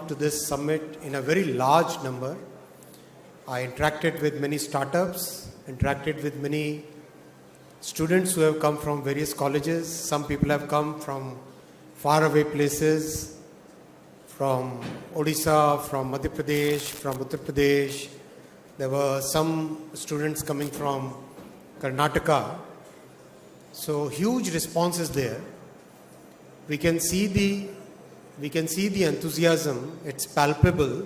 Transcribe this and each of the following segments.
to this summit in a very large number. I interacted with many startups, interacted with many students who have come from various colleges. Some people have come from faraway places, from Odisha, from Madhya Pradesh, from Uttar Pradesh. There were some students coming from Karnataka. So huge response is there. We can see the enthusiasm, it's palpable.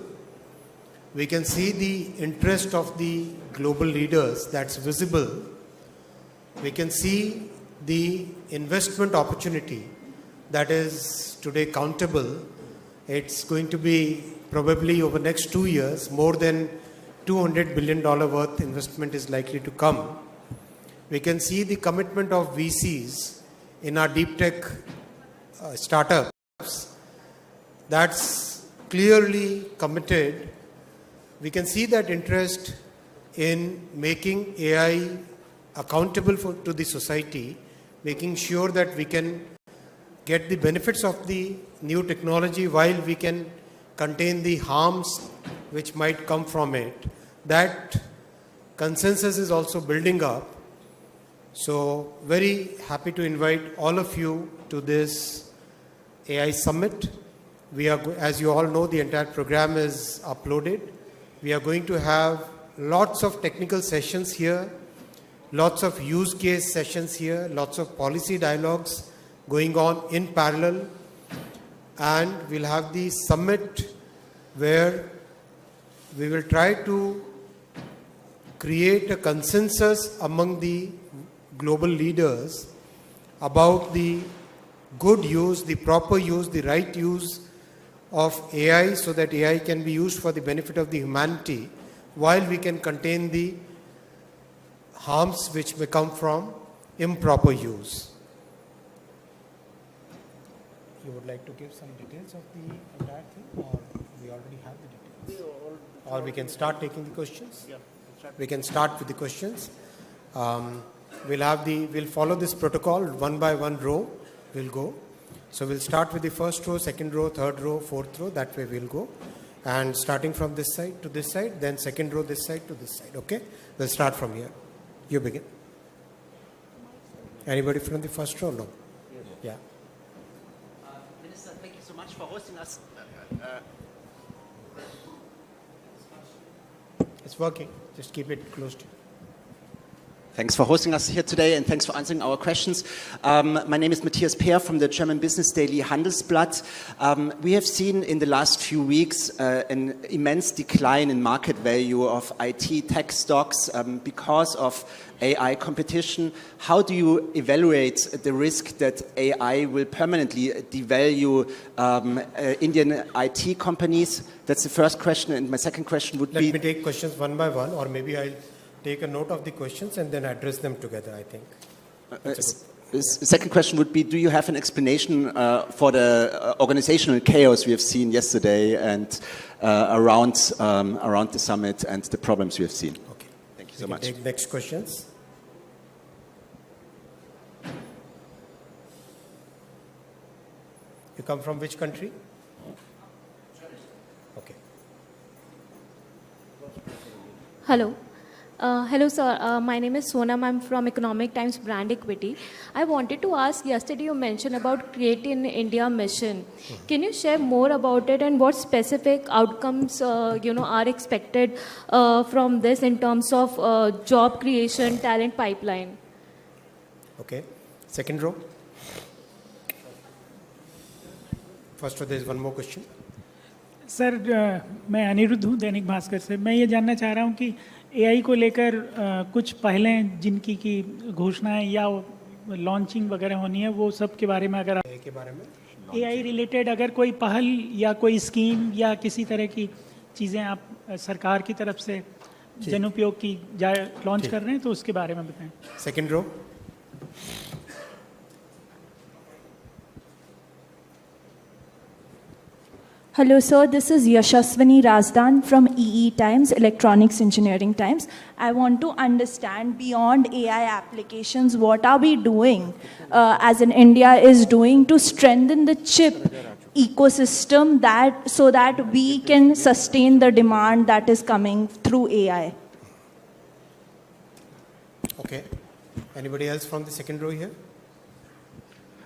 We can see the interest of the global leaders, that's visible. We can see the investment opportunity that is today countable. It's going to be probably over the next 2 years, more than $200 billion worth investment is likely to come. We can see the commitment of VCs in our deep tech startups. That's clearly committed. We can see that interest in making AI accountable to the society, making sure that we can get the benefits of the new technology while we can contain the harms which might come from it. That consensus is also building up. So very happy to invite all of you to this AI Summit. We are, as you all know, the entire program is uploaded. We are going to have lots of technical sessions here, lots of use case sessions here, lots of policy dialogues going on in parallel. And we'll have the summit where we will try to create a consensus among the global leaders about the good use, the proper use, the right use of AI so that AI can be used for the benefit of the humanity while we can contain the harms which may come from improper use. You would like to give some details of the entire thing, or we already have the details? Or we can start taking the questions? Yeah. We can start with the questions. We'll follow this protocol, one by one row we'll go. So we'll start with the first row, second row, third row, fourth row, that way we'll go. And starting from this side to this side, then second row this side to this side, okay? We'll start from here. You begin. Anybody from the first row? No? Yeah. Minister, thank you so much for hosting us. It's working. Just keep it close to you. Thanks for hosting us here today and thanks for answering our questions. My name is Matthias Peer from the German business daily Handelsblatt. We have seen in the last few weeks an immense decline in market value of IT tech stocks because of AI competition. How do you evaluate the risk that AI will permanently devalue Indian IT companies? That's the first question. And my second question would be... Let me take questions one by one, or maybe I'll take a note of the questions and then address them together, I think. Second question would be, do you have an explanation for the organizational chaos we have seen yesterday and around the summit and the problems we have seen? Okay. Thank you so much. Take next questions. You come from which country? Okay. Hello. Hello, sir. My name is Sonam. I'm from Economic Times Brand Equity. I wanted to ask, yesterday you mentioned about Create in India mission. Can you share more about it and what specific outcomes are expected from this in terms of job creation, talent pipeline? Okay. Second row. First row, there is one more question. Sir मैं अनिरुद्ध हूँ दैनिक भास्कर से. मैं ये जानना चाह रहा हूँ कि एआई को लेकर कुछ पहलें जिनकी की घोषणाएं या लॉन्चिंग वगैरह होनी है वो सब के बारे में अगर एआई के बारे में एआई रिलेटेड अगर कोई पहल या कोई स्कीम या किसी तरह की चीज़ें आप सरकार की तरफ से जनउपयोग की लॉन्च कर रहे हैं तो उसके बारे में बताएं. Second row. Hello, sir. This is Yashaswini Razdan from EE Times, Electronics Engineering Times. I want to understand beyond AI applications, what are we doing, as in India is doing to strengthen the chip ecosystem that so that we can sustain the demand that is coming through AI? Okay. Anybody else from the second row here?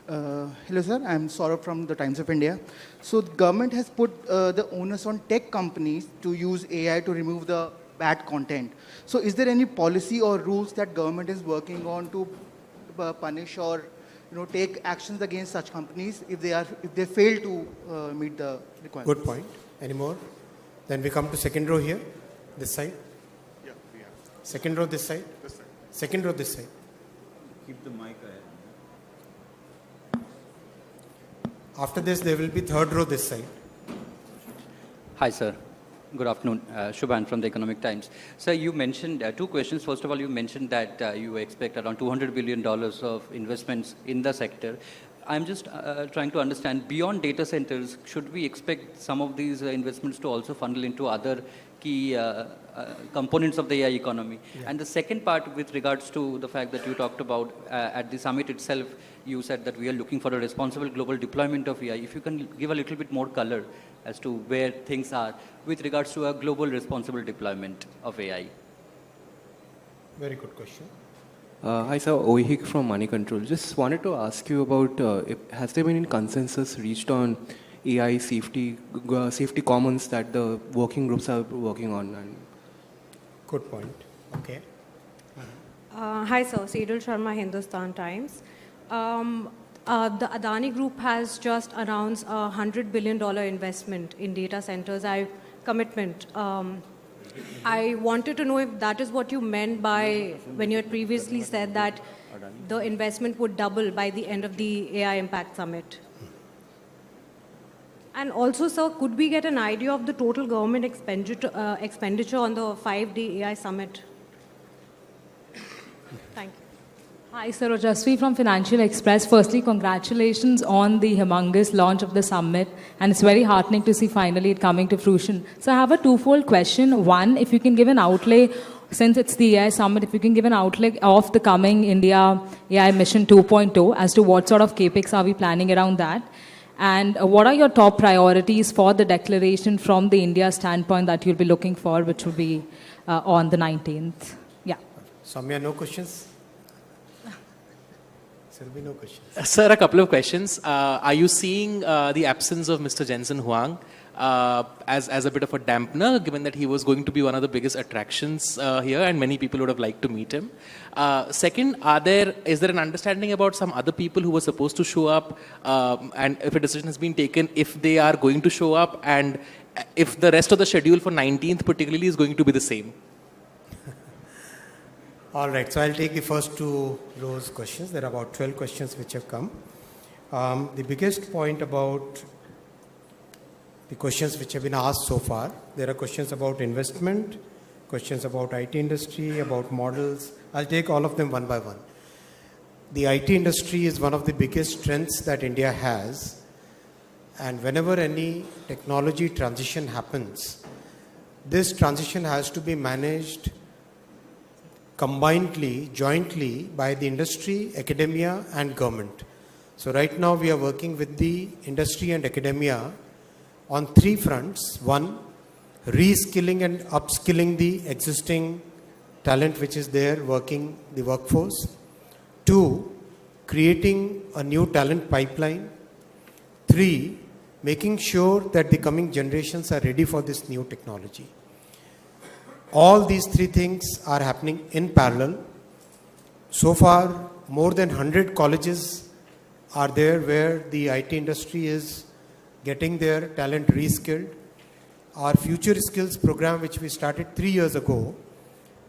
Hello, sir. I'm Saurabh from the Times of India. So the government has put the onus on tech companies to use AI to remove the bad content. So is there any policy or rules that government is working on to punish or take actions against such companies if they fail to meet the requirements? Good point. Any more? Then we come to second row here. This side. Yeah, we have. Second row this side. This side. Second row this side. Keep the mic ahead. After this, there will be third row this side. Hi, sir. Good afternoon. Shubhan from the Economic Times. Sir, you mentioned two questions. First of all, you mentioned that you expect around $200 billion of investments in the sector. I'm just trying to understand, beyond data centers, should we expect some of these investments to also funnel into other key components of the AI economy? Yeah. And the second part, with regards to the fact that you talked about at the summit itself, you said that we are looking for a responsible global deployment of AI. If you can give a little bit more color as to where things are with regards to a global responsible deployment of AI. Very good question. Hi, sir. Ohik from Money Control. Just wanted to ask you about, has there been any consensus reached on AI safety commons that the working groups are working on? And Good point. Okay. Hi, sir. Sejal Sharma, Hindustan Times. The Adani Group has just announced a $100 billion investment in data centers. Commitment. I wanted to know if that is what you meant by when you had previously said that the investment would double by the end of the AI Impact Summit. And also, sir, could we get an idea of the total government expenditure on the 5-day AI Summit? Thank you. Hi, sir. Rajasvi from Financial Express. Firstly, congratulations on the humongous launch of the summit. And it's very heartening to see finally it coming to fruition. So I have a twofold question. One, if you can give an outlay, since it's the AI summit, if you can give an outlay of the coming India AI Mission 2.0 as to what sort of capex are we planning around that? And what are your top priorities for the declaration from the India standpoint that you'll be looking for, which will be on the 19th? Yeah. Soumya, no questions? There will be no questions. Sir, a couple of questions. Are you seeing the absence of Mr. Jensen Huang as a bit of a dampener, given that he was going to be one of the biggest attractions here and many people would have liked to meet him? Second, is there an understanding about some other people who were supposed to show up and if a decision has been taken, if they are going to show up and if the rest of the schedule for 19th particularly is going to be the same? All right, so I'll take the first two rows questions. There are about 12 questions which have come. The biggest point about the questions which have been asked so far, there are questions about investment, questions about IT industry, about models. I'll take all of them one by one. The IT industry is one of the biggest strengths that India has. And whenever any technology transition happens, this transition has to be managed combinedly, jointly by the industry, academia and government. So right now we are working with the industry and academia on three fronts. One, reskilling and upskilling the existing talent which is there working the workforce. Two, creating a new talent pipeline. Three, making sure that the coming generations are ready for this new technology. All these three things are happening in parallel. So far, more than 100 colleges are there where the IT industry is getting their talent reskilled. Our Future Skills program, which we started 3 years ago,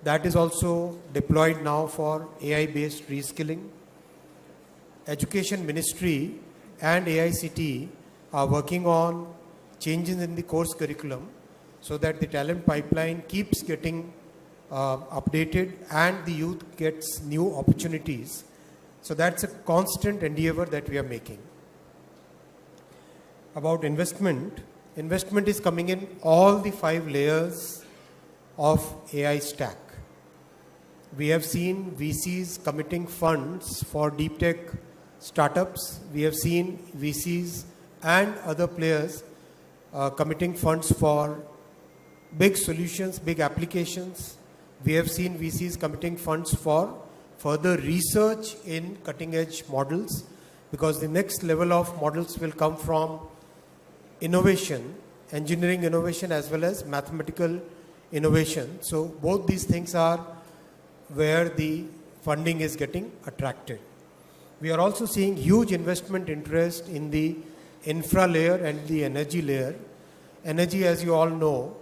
that is also deployed now for AI-based reskilling. Education Ministry and AICT are working on changes in the course curriculum so that the talent pipeline keeps getting updated and the youth gets new opportunities. So that's a constant endeavor that we are making. About investment, investment is coming in all the 5 layers of AI stack. We have seen VCs committing funds for deep tech startups. We have seen VCs and other players committing funds for big solutions, big applications. We have seen VCs committing funds for further research in cutting edge models, because the next level of models will come from innovation, engineering innovation as well as mathematical innovation. So both these things are where the funding is getting attracted. We are also seeing huge investment interest in the infra layer and the energy layer. Energy, as you all know,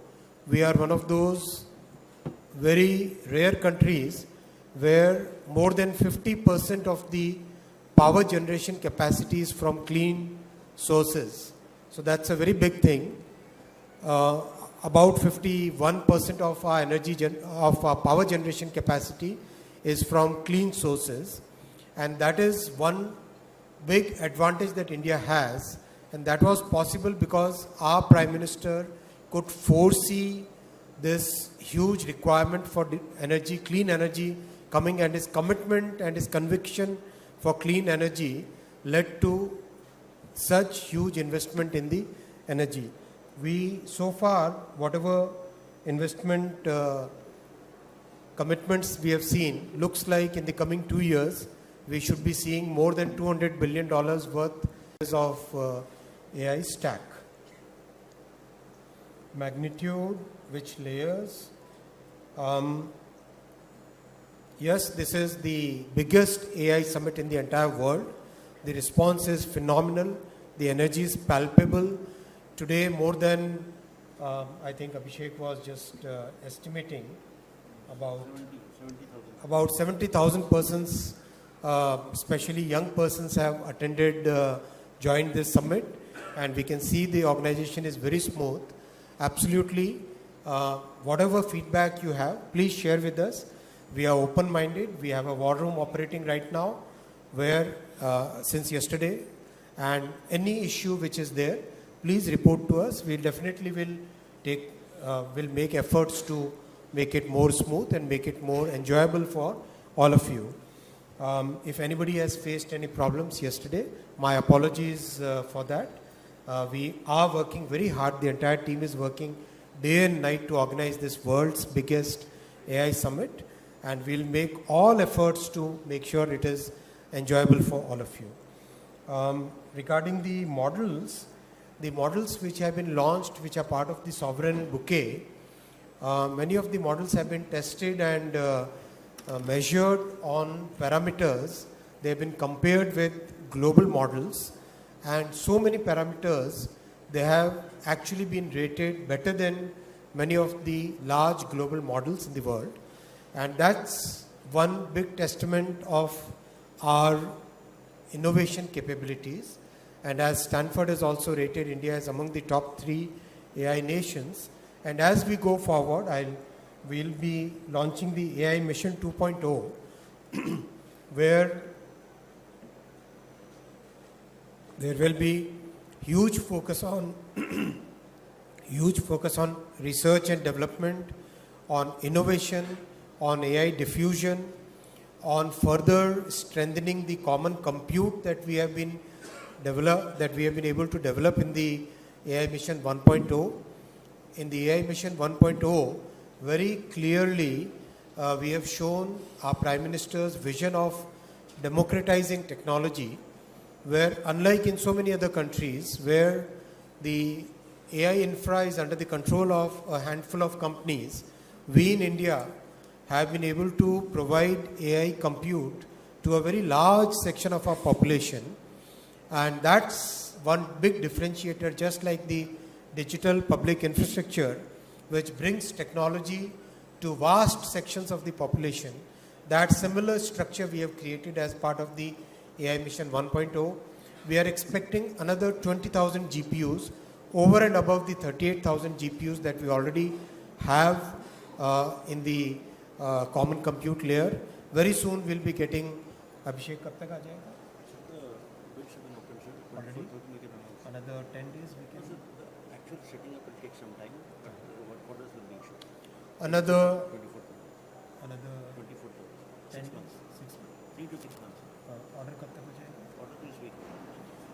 we are one of those very rare countries where more than 50% of the power generation capacity is from clean sources. So that's a very big thing. About 51% of our of our power generation capacity is from clean sources, and that is one big advantage that India has, and that was possible because our Prime Minister could foresee this huge requirement for energy, clean energy coming, and his commitment and his conviction for clean energy led to such huge investment in the energy. We, so far, whatever investment commitments we have seen, looks like in the coming 2 years, we should be seeing more than $200 billion worth of AI stack. Magnitude, which layers? Yes, this is the biggest AI summit in the entire world. The response is phenomenal. The energy is palpable. Today, more than, I think Abhishek was just estimating, about 70,000 persons, especially young persons, have attended, joined this summit, and we can see the organization is very smooth. Absolutely, whatever feedback you have, please share with us. We are open-minded. We have a war room operating right now, where since yesterday, and any issue which is there, please report to us. We definitely will make efforts to make it more smooth and make it more enjoyable for all of you. If anybody has faced any problems yesterday, my apologies for that. We are working very hard. The entire team is working day and night to organize this world's biggest AI summit, and we'll make all efforts to make sure it is enjoyable for all of you. Regarding the models which have been launched, which are part of the sovereign bouquet, many of the models have been tested and measured on parameters. They have been compared with global models, and so many parameters, they have actually been rated better than many of the large global models in the world. And that's one big testament of our innovation capabilities. And as Stanford has also rated India as among the top 3 AI nations. And as we go forward, we'll be launching the AI Mission 2.0, where there will be huge focus on research and development, on innovation, on AI diffusion, on further strengthening the common compute that we have been able to develop in the AI Mission 1.0. In the AI Mission 1.0, very clearly we have shown our Prime Minister's vision of democratizing technology, where unlike in so many other countries where the AI infra is under the control of a handful of companies, we in India have been able to provide AI compute to a very large section of our population. And that's one big differentiator, just like the digital public infrastructure, which brings technology to vast sections of the population. That similar structure we have created as part of the AI Mission 1.0. We are expecting another 20,000 GPUs over and above the 38,000 GPUs that we already have in the common compute layer. Very soon we'll be getting, Abhishek, kab tak aa jayega? Already? Another 10 days we can. The actual setting up will take some time. What does the being show? Another 24 10 months. 6 months. 3 to 6 months. Order kab tak ho jayega? Order this week.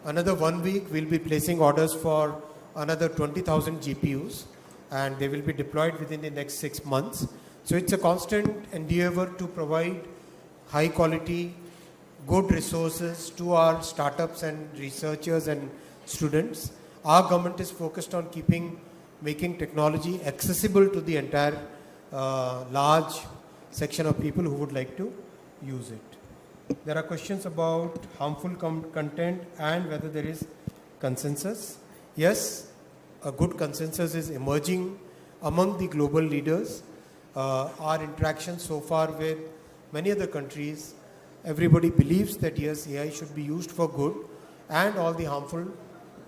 another 1 week, we'll be placing orders for another 20,000 GPUs, and they will be deployed within the next 6 months. So it's a constant endeavor to provide high quality, good resources to our startups and researchers and students. Our government is focused on making technology accessible to the entire large section of people who would like to use it. There are questions about harmful content and whether there is consensus. Yes, a good consensus is emerging among the global leaders. Our interactions so far with many other countries, everybody believes that yes, AI should be used for good and all the harmful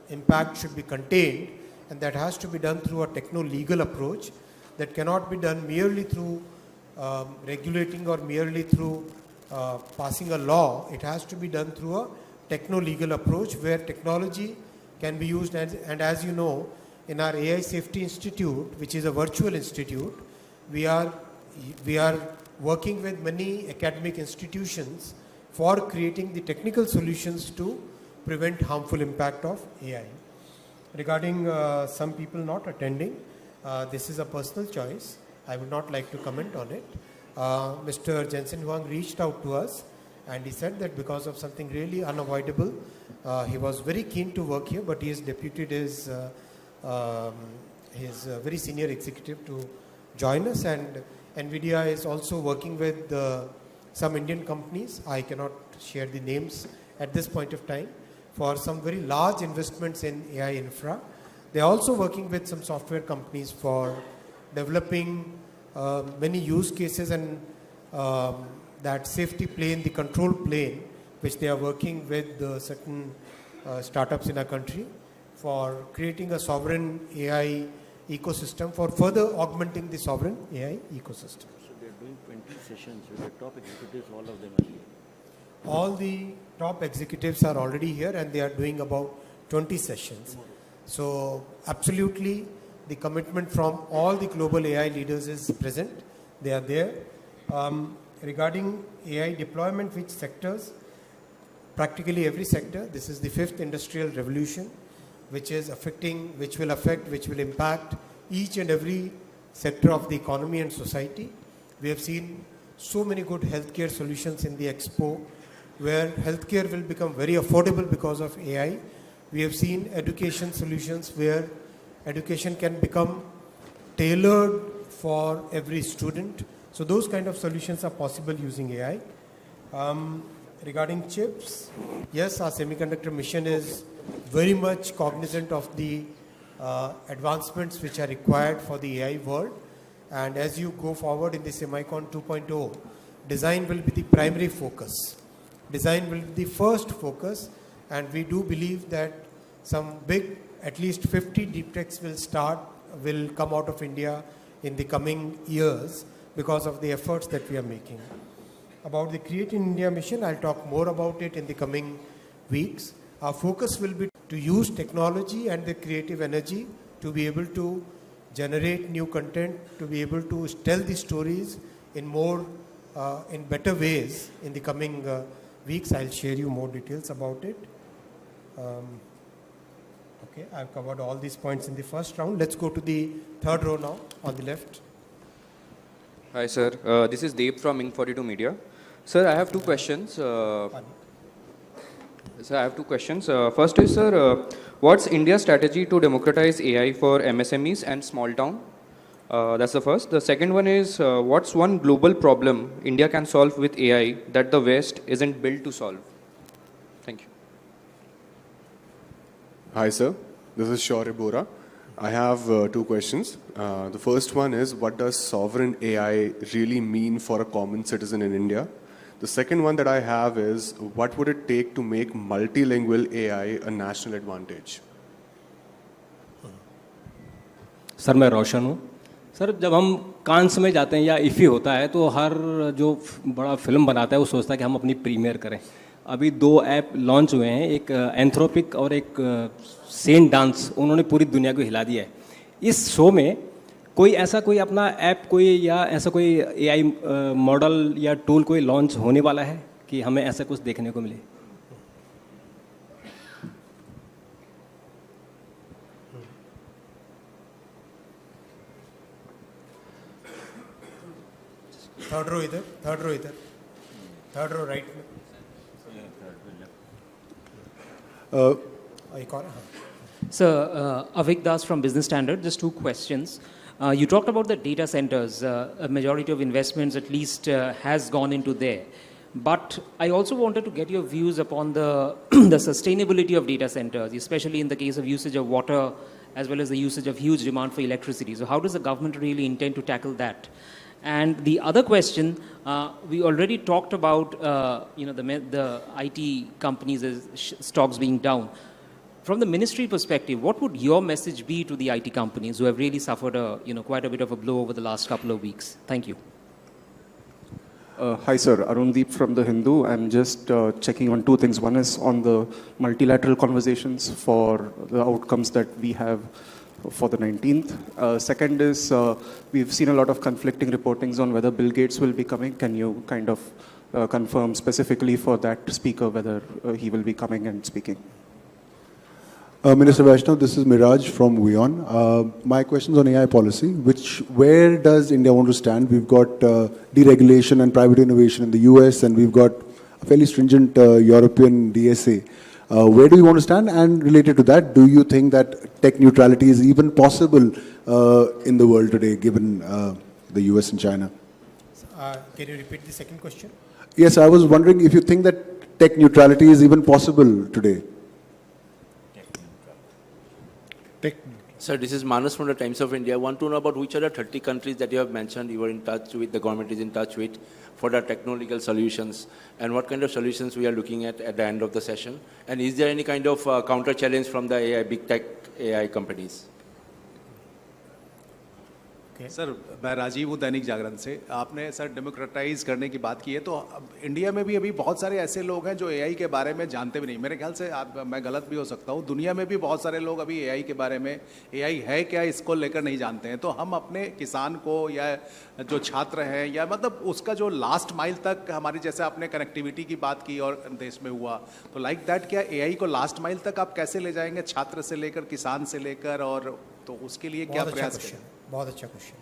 impact should be contained, and that has to be done through a techno-legal approach that cannot be done merely through regulating or merely through passing a law. It has to be done through a techno-legal approach where technology can be used, and as you know, in our AI Safety Institute, which is a virtual institute, we are working with many academic institutions for creating the technical solutions to prevent harmful impact of AI. Regarding some people not attending, this is a personal choice. I would not like to comment on it. Mr. Jensen Huang reached out to us and he said that because of something really unavoidable, he was very keen to work here, but he has deputed his very senior executive to join us, and NVIDIA is also working with some Indian companies. I cannot share the names at this point of time, for some very large investments in AI infra. They are also working with some software companies for developing many use cases, and that safety plane, the control plane, which they are working with certain startups in our country for creating a sovereign AI ecosystem for further augmenting the sovereign AI ecosystem. So they are doing 20 sessions with the top executives, all of them are here. All the top executives are already here and they are doing about 20 sessions. So absolutely the commitment from all the global AI leaders is present. They are there. Regarding AI deployment, which sectors? Practically every sector. This is the 5th industrial revolution, which will impact each and every sector of the economy and society. We have seen so many good healthcare solutions in the expo, where healthcare will become very affordable because of AI. We have seen education solutions where education can become tailored for every student. So those kind of solutions are possible using AI. Regarding chips, yes, our semiconductor mission is very much cognizant of the advancements which are required for the AI world. And as you go forward in the Semicon 2.0, design will be the primary focus. Design will be the first focus, and we do believe that some big, at least 50 deep techs will come out of India in the coming years because of the efforts that we are making. About the Create in India mission, I'll talk more about it in the coming weeks. Our focus will be to use technology and the creative energy to be able to generate new content, to be able to tell the stories in better ways in the coming weeks. I'll share you more details about it. Okay, I've covered all these points in the first round. Let's go to the third row now on the left. Hi, sir. This is Deep from Inc42 Media. Sir, I have two questions. First is, sir, what's India's strategy to democratize AI for MSMEs and small town? That's the first. The second one is, what's one global problem India can solve with AI that the West isn't built to solve? Thank you. Hi, sir. This is Shaurya Bora. I have two questions. The first one is, what does sovereign AI really mean for a common citizen in India? The second one that I have is, what would it take to make multilingual AI a national advantage? Sir मैं रोशन हूँ. Sir जब हम कांस में जाते हैं या इफ़ी होता है तो हर जो बड़ा फिल्म बनाता है वो सोचता है कि हम अपनी प्रीमियर करें. अभी 2 ऐप लॉन्च हुए हैं, एक एंथ्रोपिक और एक सेंट डांस. उन्होंने पूरी दुनिया को हिला दिया है. इस शो में कोई अपना ऐप या ऐसा कोई एआई मॉडल या टूल कोई लॉन्च होने वाला है कि हमें ऐसा कुछ देखने को मिले? थर्ड रो इधर, थर्ड रो राइट में। एक और, हाँ। Sir, Avik Das from Business Standard. Just two questions. You talked about the data centers. A majority of investments, at least, has gone into there. But I also wanted to get your views upon the the sustainability of data centers, especially in the case of usage of water, as well as the usage of huge demand for electricity. So, how does the government really intend to tackle that? And the other question, we already talked about the IT companies as stocks being down. From the ministry perspective, what would your message be to the IT companies who have really suffered quite a bit of a blow over the last couple of weeks? Thank you. Hi sir, Arundeep from The Hindu. I'm just checking on two things. One is on the multilateral conversations for the outcomes that we have for the 19th. Second is we've seen a lot of conflicting reportings on whether Bill Gates will be coming. Can you kind of confirm specifically for that speaker whether he will be coming and speaking? Minister Vaishnaw, this is Miraj from WION. My question is on AI policy. Where does India want to stand? We've got deregulation and private innovation in the US, and we've got a fairly stringent European DSA. Where do you want to stand? And related to that, do you think that tech neutrality is even possible in the world today, given the US and China? Can you repeat the second question? Yes, I was wondering if you think that tech neutrality is even possible today. Sir, this is Manas from the Times of India. I want to know about which are the 30 countries that you have mentioned you were in touch with, the government is in touch with for the technological solutions, and what kind of solutions we are looking at the end of the session. And is there any kind of counter challenge from the AI, big tech AI companies? Sir मैं राजीव हूँ दैनिक जागरण से। आपने sir democratise करने की बात की है, तो इंडिया में भी अभी बहुत सारे ऐसे लोग हैं जो एआई के बारे में जानते भी नहीं। मेरे ख्याल से मैं गलत भी हो सकता हूँ, दुनिया में भी बहुत सारे लोग अभी एआई के बारे में, एआई है क्या इसको लेकर नहीं जानते हैं। तो हम अपने किसान को या जो छात्र हैं या मतलब उसका जो लास्ट माइल तक हमारी, जैसे आपने कनेक्टिविटी की बात की और देश में हुआ, तो लाइक दैट क्या एआई को लास्ट माइल तक आप कैसे ले जाएंगे, छात्र से लेकर किसान से लेकर, और तो उसके लिए क्या प्रयास करें? बहुत अच्छा question.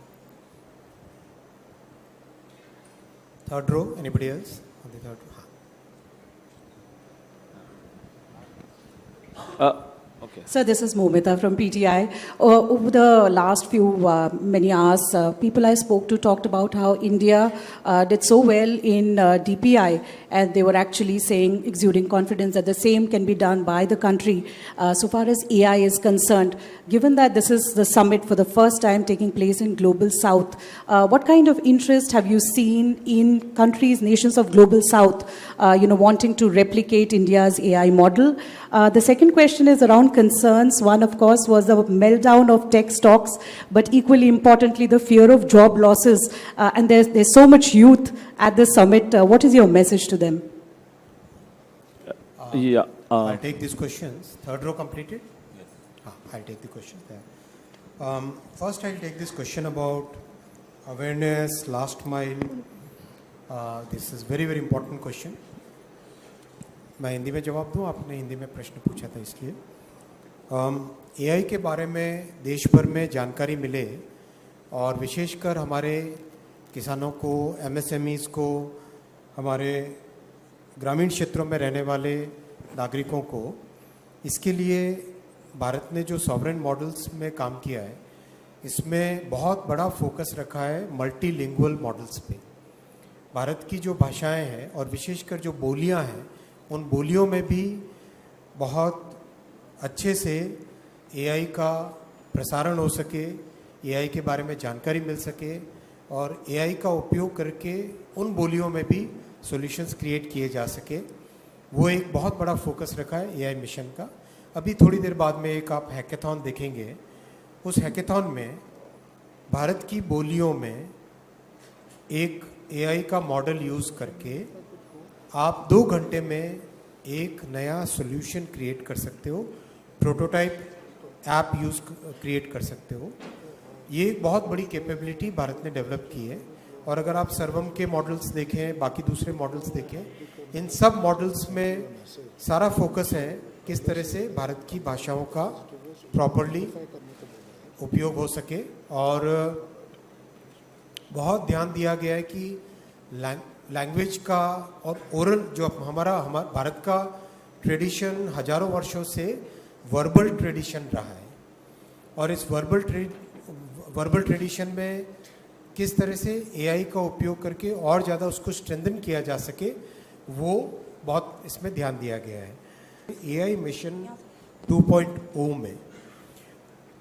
Third row, anybody else on the third row? Okay. Sir, this is Momita from PTI. Over the last few many hours, people I spoke to talked about how India did so well in DPI, and they were actually saying, exuding confidence that the same can be done by the country. So far as AI is concerned, given that this is the summit for the first time taking place in Global South, what kind of interest have you seen in countries, nations of Global South, wanting to replicate India's AI model? The second question is around concerns. One, of course, was the meltdown of tech stocks, but equally importantly, the fear of job losses. And there's so much youth at the summit. What is your message to them? I'll take these questions. Third row completed? Yes. I'll take the questions there. First, I'll take this question about awareness, last mile. This is very, very important question. मैं हिंदी में जवाब दूं, आपने हिंदी में प्रश्न पूछा था इसलिए। एआई के बारे में देश भर में जानकारी मिले और विशेषकर हमारे किसानों को, एमएसएमईज़ को, हमारे ग्रामीण क्षेत्रों में रहने वाले नागरिकों को, इसके लिए भारत ने जो सॉवरेन मॉडल्स में काम किया है, इसमें बहुत बड़ा फोकस रखा है मल्टीलिंगुअल मॉडल्स पे। भारत की जो भाषाएं हैं और विशेषकर जो बोलियां हैं, उन बोलियों में भी बहुत अच्छे से एआई का प्रसारण हो सके, एआई के बारे में जानकारी मिल सके और एआई का उपयोग करके उन बोलियों में भी सॉल्यूशंस क्रिएट किए जा सके। वो एक बहुत बड़ा फोकस रखा है एआई मिशन का। अभी थोड़ी देर बाद में एक आप हैकेथॉन देखेंगे। उस हैकेथॉन में भारत की बोलियों में एक एआई का मॉडल यूज़ करके आप 2 घंटे में एक नया सॉल्यूशन क्रिएट कर सकते हो, प्रोटोटाइप ऐप क्रिएट कर सकते हो। ये एक बहुत बड़ी कैपेबिलिटी भारत ने डेवलप की है। और अगर आप सर्वम के मॉडल्स देखें, बाकी दूसरे मॉडल्स देखें, इन सब मॉडल्स में सारा फोकस है किस तरह से भारत की भाषाओं का प्रॉपरली उपयोग हो सके। और बहुत ध्यान दिया गया है कि लैंग्वेज का और ओरल जो हमारा भारत का ट्रेडिशन हजारों वर्षों से वर्बल ट्रेडिशन रहा है, और इस वर्बल ट्रेडिशन में किस तरह से एआई का उपयोग करके और ज़्यादा उसको स्ट्रेंथन किया जा सके, वो बहुत इसमें ध्यान दिया गया है। एआई मिशन 2.0 में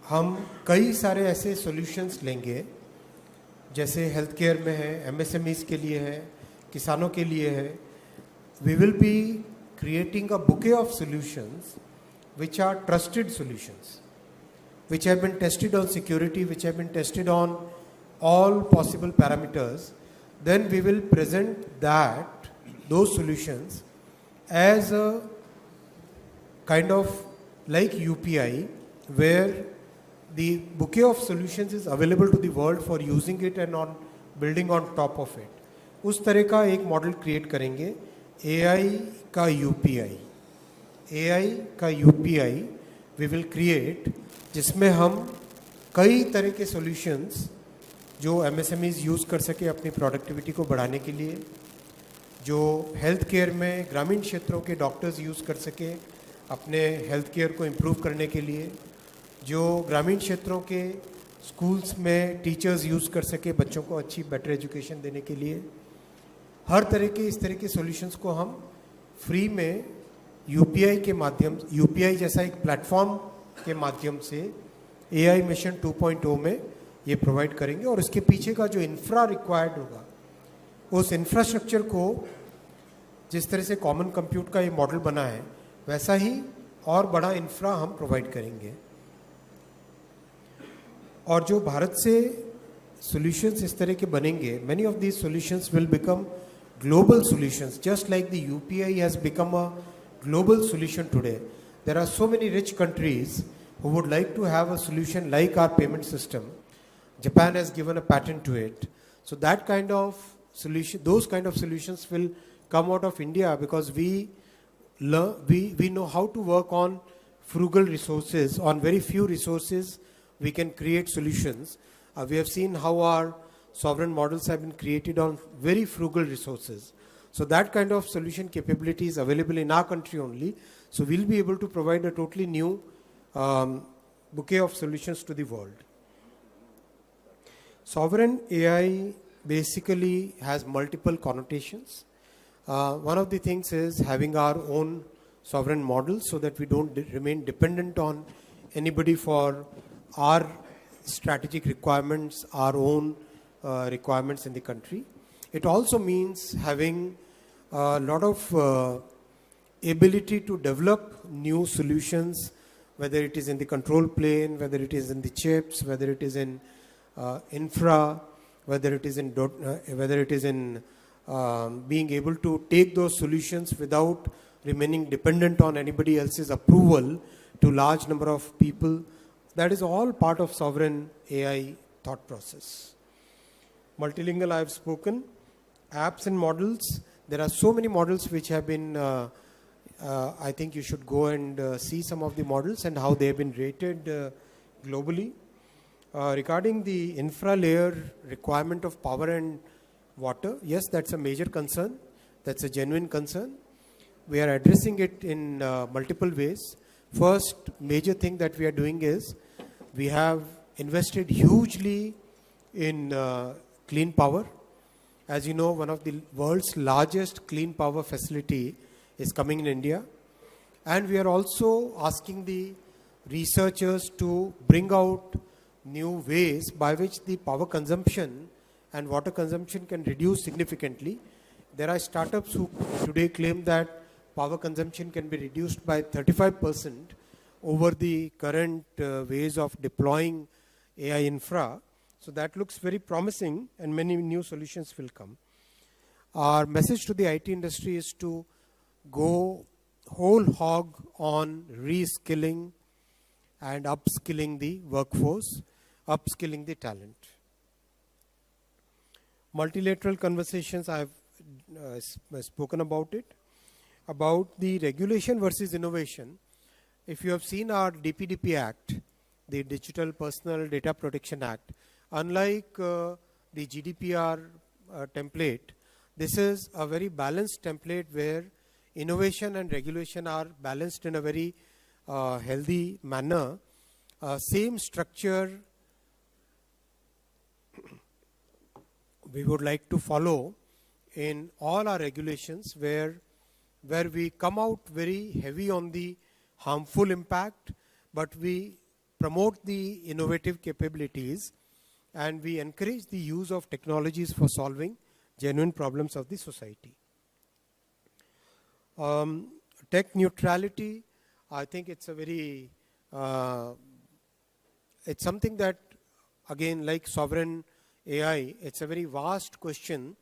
हम कई सारे ऐसे सॉल्यूशंस लेंगे, जैसे हेल्थ केयर में है, एमएसएमईज के लिए है, किसानों के लिए है। We will be creating a bouquet of solutions which are trusted solutions, which have been tested on security, which have been tested on all possible parameters. Then we will present those solutions as a kind of like UPI, where the bouquet of solutions is available to the world for using it and on building on top of it. उस तरह का एक model create करेंगे, AI का UPI, AI का UPI we will create, जिसमें हम कई तरह के solutions जो MSMEs यूज़ कर सके अपनी प्रोडक्टिविटी को बढ़ाने के लिए, जो हेल्थ केयर में ग्रामीण क्षेत्रों के डॉक्टर्स यूज़ कर सके अपने हेल्थ केयर को इम्प्रूव करने के लिए, जो ग्रामीण क्षेत्रों के स्कूल्स में टीचर्स यूज़ कर सके बच्चों को अच्छी बेटर एजुकेशन देने के लिए। हर तरह के इस तरह के सॉल्यूशंस को हम फ्री में यूपीआई के माध्यम, यूपीआई जैसा एक प्लेटफॉर्म के माध्यम से एआई मिशन 2.0 में ये प्रोवाइड करेंगे। और इसके पीछे का जो इंफ्रा रिक्वायर्ड होगा, उस इंफ्रास्ट्रक्चर को जिस तरह से कॉमन कंप्यूट का ये मॉडल बना है, वैसा ही और बड़ा इंफ्रा हम प्रोवाइड करेंगे। और जो भारत से सॉल्यूशंस इस तरह के बनेंगे, many of these solutions will become global solutions, just like the UPI has become a global solution today. There are so many rich countries who would like to have a solution like our payment system. Japan has given a patent to it. So that kind of solution, those kind of solutions will come out of India, because we know how to work on frugal resources. On very few resources we can create solutions. We have seen how our sovereign models have been created on very frugal resources. So that kind of solution capability is available in our country only. So we'll be able to provide a totally new bouquet of solutions to the world. Sovereign AI basically has multiple connotations. One of the things is having our own sovereign models so that we don't remain dependent on anybody for our strategic requirements, our own requirements in the country. It also means having a lot of ability to develop new solutions, whether it is in the control plane, whether it is in the chips, whether it is in infra, whether it is in being able to take those solutions without remaining dependent on anybody else's approval to large number of people. That is all part of sovereign AI thought process. Multilingual, I have spoken. Apps and models. There are so many models which have been, I think you should go and see some of the models and how they have been rated globally. Regarding the infra layer requirement of power and water, yes, that's a major concern. That's a genuine concern. We are addressing it in multiple ways. First major thing that we are doing is we have invested hugely in clean power. As you know, one of the world's largest clean power facility is coming in India. And we are also asking the researchers to bring out new ways by which the power consumption and water consumption can reduce significantly. There are startups who today claim that power consumption can be reduced by 35% over the current ways of deploying AI infra. So that looks very promising, and many new solutions will come. Our message to the IT industry is to go whole hog on reskilling and upskilling the workforce, upskilling the talent. Multilateral conversations, I have spoken about it. About the regulation versus innovation, if you have seen our DPDP Act, the Digital Personal Data Protection Act, unlike the GDPR template, this is a very balanced template where innovation and regulation are balanced in a very healthy manner. Same structure we would like to follow in all our regulations, where we come out very heavy on the harmful impact, but we promote the innovative capabilities and we encourage the use of technologies for solving genuine problems of the society. Tech neutrality, I think it's a very, it's something that, again, like sovereign AI, it's a very vast question.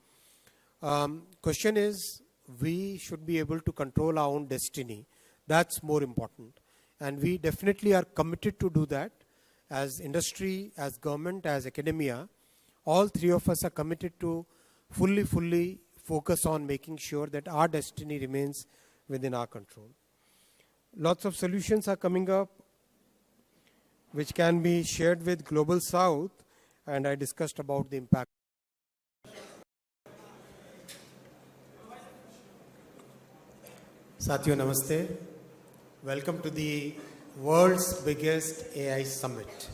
Question is, we should be able to control our own destiny. That's more important. And we definitely are committed to do that. As industry, as government, as academia, all three of us are committed to fully focus on making sure that our destiny remains within our control. Lots of solutions are coming up which can be shared with Global South, and I discussed about the impact. Sathiyo, namaste. Welcome to the world's biggest AI summit.